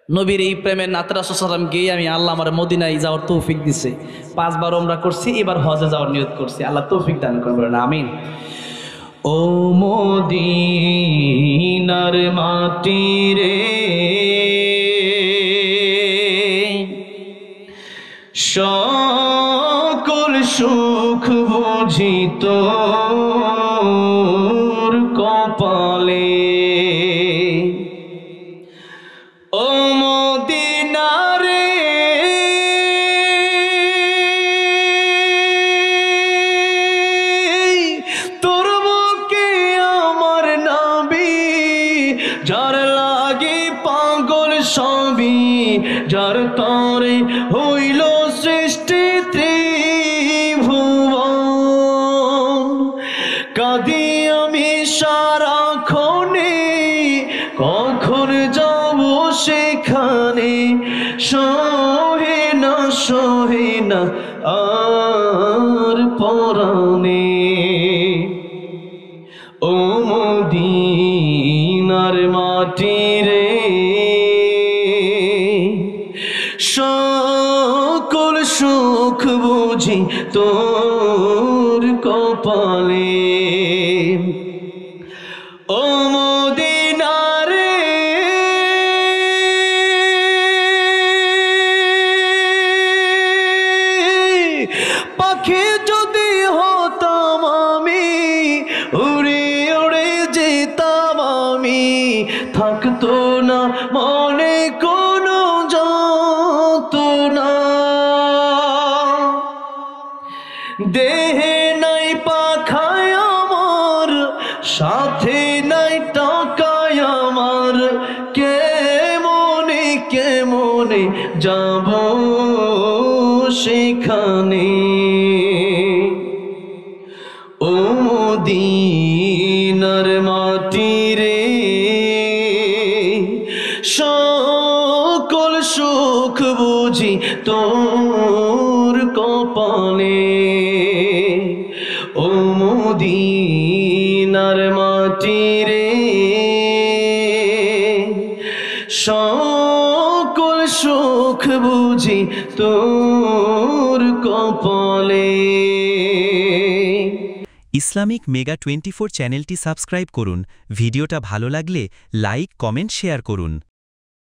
নবীর এই প্রেমের নাতে রাসূল সাল্লাল্লাহু আলাইহি ওয়াসাল্লাম গিয়ে আমি আল্লাহ আমার মদিনায় যাওয়ার তৌফিক দিছে। 5 বার ওমরা করছি, এবার হজে যাওয়ার নিয়ত করছি। আল্লাহ তৌফিক দান করবেন, আমিন। ও মদিনার মাটি রে, সকল সুখ বুঝি তোর কপালে। ও মদিনা রে, তোর বুকে আমার নবী, যার লাগি পাগল সবই, যার তরে হইল সৃষ্টি ত্রিভুবন। কাঁদি আমি সারাক্ষণে, কখন যাব সেখানে, সহে না আর পরাণে। ও মদিনার মাটি রে, সকল সুখ বুঝি তোর কপালে। ও মদিনা রে, পাখি যদি হতাম আমি, উড়ে উড়ে যেতাম আমি, থাকতো না মনে কোনো যন্ত্রণা। দেহে নাই পাখায় আমার, সাথে নাই টাকায় আমার, কেমনে যাব সেখানে। ও মদিনার মাটি রে, সকল সুখ বুঝি তোর কপালে। ও মদিনার মাটি রে, সকল সুখ বুঝি তোর কপালে। ইসলামিক মেগা 24 চ্যানেলটি সাবস্ক্রাইব করুন। ভিডিওটা ভালো লাগলে লাইক, কমেন্ট, শেয়ার করুন।